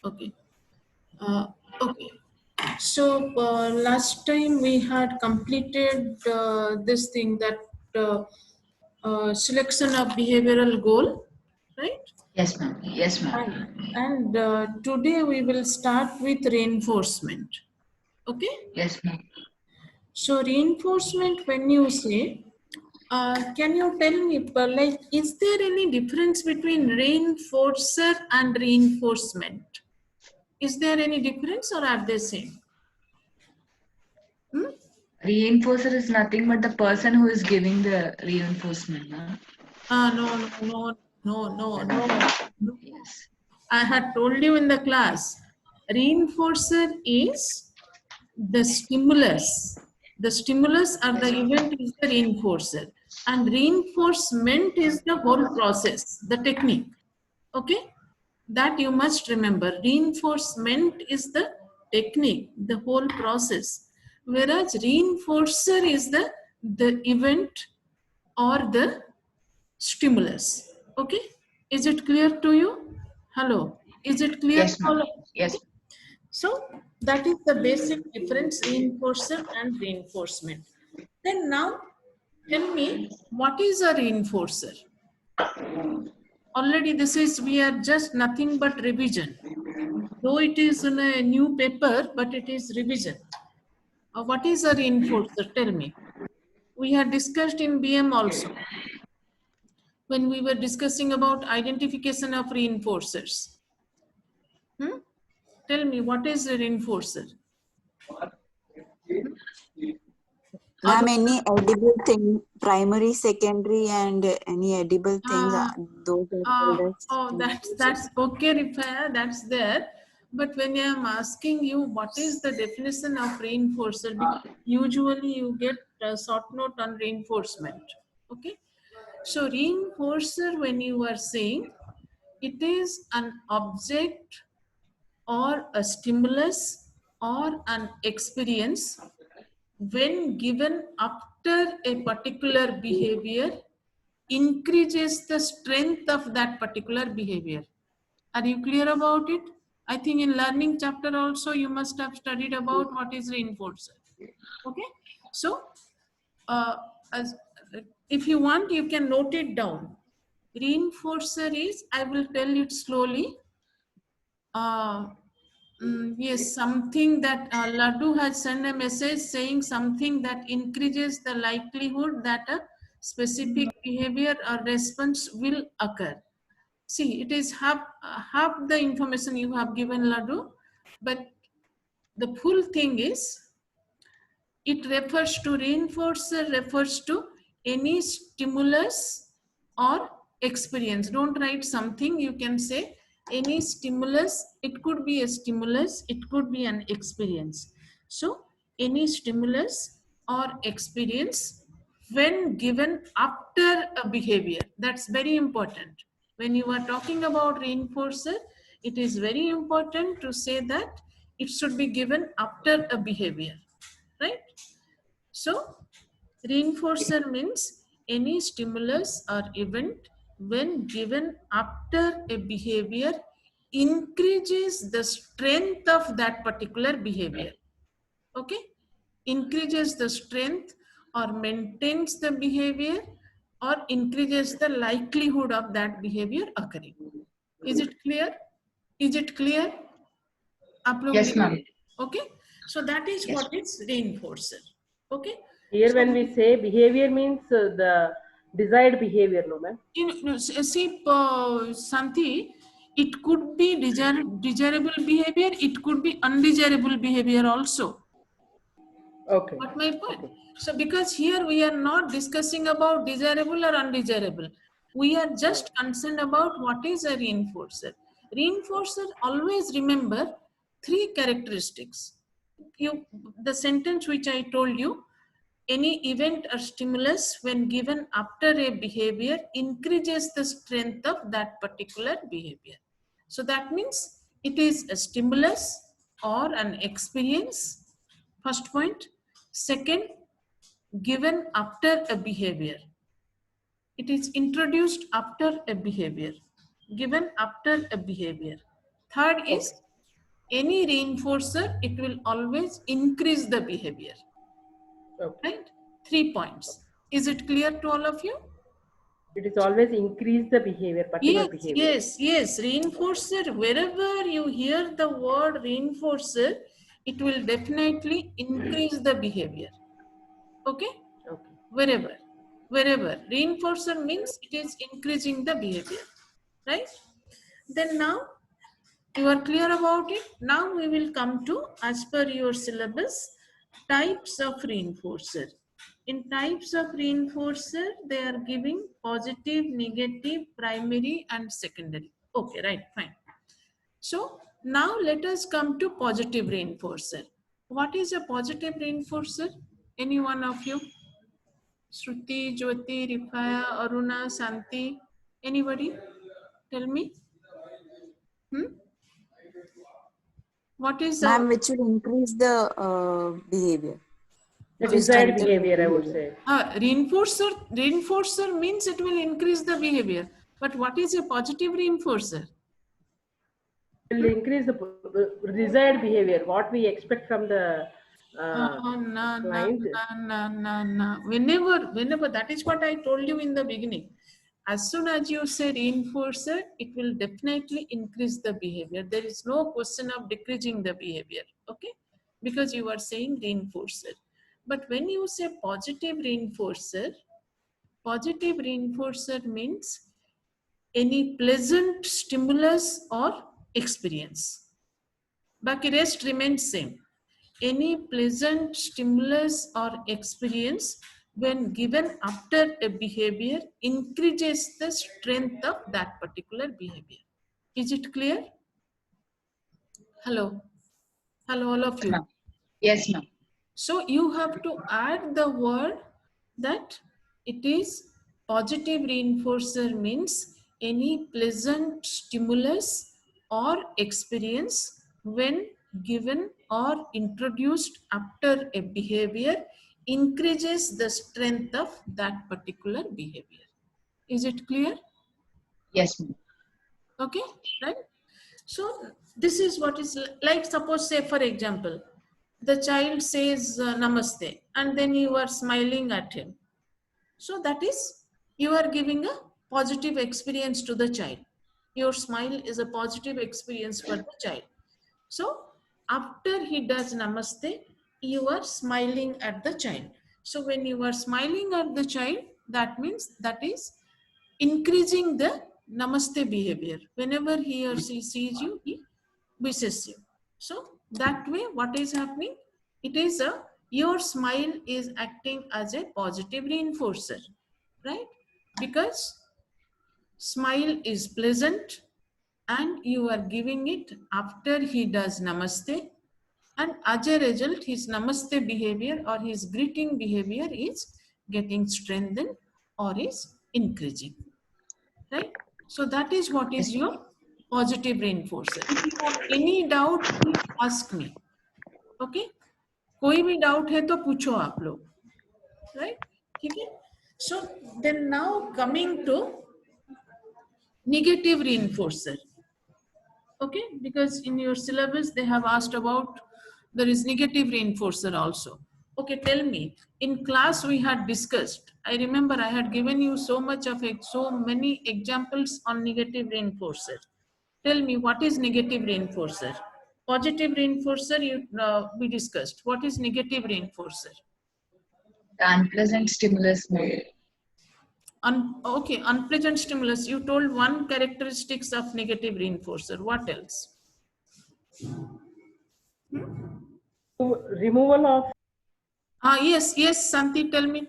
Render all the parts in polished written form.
Okay. Uh, okay. So last time we had completed this thing that selection of behavioral goal, right? Yes, ma'am. Yes, ma'am. And today we will start with reinforcement. Okay. Yes, ma'am. So reinforcement, when you say, can you tell me, like, is there any difference between reinforcer and reinforcement? Is there any difference or are they same? Hmm? Reinforcer is nothing but the person who is giving the reinforcement, ma'am. No, no, no, no, no, no, no. Yes. I had told you in the class, reinforcer is the stimulus. The stimulus or the Yes, ma'am. event is the reinforcer. And reinforcement is the whole process, the technique. Okay? That you must remember. Reinforcement is the technique, the whole process. Whereas reinforcer is the event or the stimulus. Okay? Is it clear to you? Hello. Is it clear to Yes, ma'am. all? Yes. Okay. So that is the basic difference, reinforcer and reinforcement. Then now tell me, what is a reinforcer? Already this is, we are just nothing but revision. Though it is in a new paper, but it is revision. What is a reinforcer? Tell me. We had discussed in BM also when we were discussing about identification of reinforcers. Hmm? Tell me, what is a reinforcer? Ma'am, Other, any edible thing, primary, secondary, and any edible things, those are called as oh, that's okay, Rifaya, that's there. But when I am asking you what is the definition of reinforcer, because usually you get a short note on reinforcement. Okay, so reinforcer, when you are saying, it is an object or a stimulus or an experience when given after a particular behavior increases the strength of that particular behavior. Are you clear about it? I think in learning chapter also you must have studied about what is reinforcer. Okay, so uh, as, if you want you can note it down. Reinforcer is, I will tell it slowly. uh, yes, something that Laddu has sent a message saying something that increases the likelihood that a specific behavior or response will occur. See, it is half the information you have given, Laddu, but the full thing is, it refers to, reinforcer refers to any stimulus or experience. Don't write something, you can say any stimulus. It could be a stimulus, it could be an experience. So any stimulus or experience when given after a behavior, that's very important. When you are talking about reinforcer, it is very important to say that it should be given after a behavior, right? So, reinforcer means any stimulus or event when given after a behavior increases the strength of that particular behavior. Okay? Increases the strength or maintains the behavior or increases the likelihood of that behavior occurring. Is it clear? Is it clear? आप लोग Yes, लिखो. ma'am. Okay? So that is Yes. what is reinforcer. Okay? Here, So when we say behavior means the desired behavior, no, ma'am? see, Santi, it could be desirable behavior, it could be undesirable behavior also. Okay. What my point? Okay. So, because here we are not discussing about desirable or undesirable, we are just concerned about what is a reinforcer. Reinforcer, always remember three characteristics. The sentence which I told you, any event or stimulus when given after a behavior increases the strength of that particular behavior. So that means it is a stimulus or an experience, first point. Second, given after a behavior. It is introduced after a behavior, given after a behavior. Third is Okay. any reinforcer, it will always increase the behavior. Okay. Right? 3 points. Is it clear to all of you? It is always increase the behavior, particular behavior. Yes. Reinforcer, wherever you hear the word reinforcer, it will definitely increase the behavior. Okay? Okay. Wherever. Reinforcer means it is increasing the behavior. Right? Then now, you are clear about it. Now we will come to, as per your syllabus, types of reinforcer. In types of reinforcer, they are giving positive, negative, primary and secondary. Okay, right, fine. So now let us come to positive reinforcer. What is a positive reinforcer? Any one of you? Shruti, Jyoti, Rifaya, Aruna, Santi, anybody? Tell me. What is Ma'am, which will increase the behavior. The Which will desired strengthen the behavior, I would say. reinforcer means it will increase the behavior. But what is a positive reinforcer? Will increase the desired behavior, what we expect from the client. No. Whenever, that is what I told you in the beginning. As soon as you say reinforcer, it will definitely increase the behavior. There is no question of decreasing the behavior, okay? Because you are saying reinforcer. But when you say positive reinforcer means any pleasant stimulus or experience. But rest remains same. Any pleasant stimulus or experience when given after a behavior increases the strength of that particular behavior. Is it clear? Hello, all of you. Yes, ma'am. So you have to add the word that it is positive reinforcer means any pleasant stimulus or experience when given or introduced after a behavior increases the strength of that particular behavior. Is it clear? Yes, ma'am. Okay, right? So this is what is like, suppose say for example, the child says namaste and then you are smiling at him. So that is, you are giving a positive experience to the child. Your smile is a positive experience for the child. So after he does namaste, you are smiling at the child. So when you are smiling at the child, that means that is increasing the namaste behavior. Whenever he or she sees you, he wishes you. So that way, what is happening? It is your smile is acting as a positive reinforcer, right? Because smile is pleasant and you are giving it after he does namaste, and as a result his namaste behavior or his greeting behavior is getting strengthened or is increasing, right? So that is what is your positive reinforcer. If you have any doubt, please ask me. Okay, कोई भी doubt है तो पूछो आप लोग, right? ठीक है? So then now coming to negative reinforcer. Okay, because in your syllabus they have asked about there is negative reinforcer also. Okay, tell me, in class we had discussed, I remember I had given you so many examples on negative reinforcer. Tell me, what is negative reinforcer? Positive reinforcer we discussed. What is negative reinforcer? The unpleasant stimulus, ma'am. Okay, unpleasant stimulus. You told one characteristics of negative reinforcer. What else? Removal of Yes, Santi, tell me.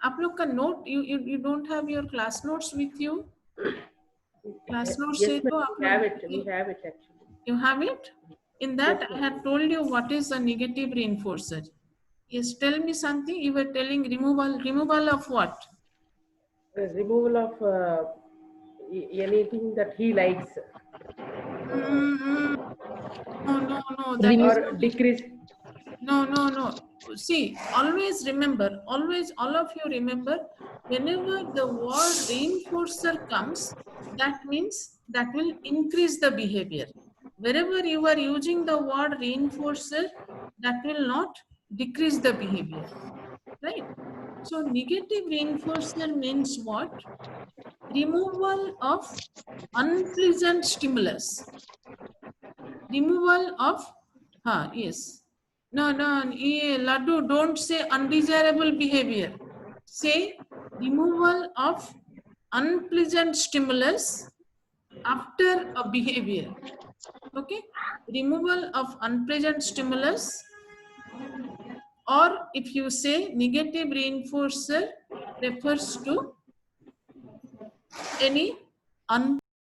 आप लोग का note, you don't have your class notes with you? Class notes yes, से तो ma'am, आप we have लोग, it actually. you have it? In that Yes, I ma'am. had told you what is a negative reinforcer. Yes, tell me something. You were telling removal of what? Removal of anything that he likes No, that is or not. decrease. No. See, always remember, all of you remember, whenever the word reinforcer comes, that means that will increase the behavior. Wherever you are using the word reinforcer, that will not decrease the behavior, right? So negative reinforcer means what? Removal of unpleasant stimulus. Removal of, yes. No, Laddu, don't say undesirable behavior. Say removal of unpleasant stimulus after a behavior. Okay? Removal of unpleasant stimulus, or if you say negative reinforcer refers to any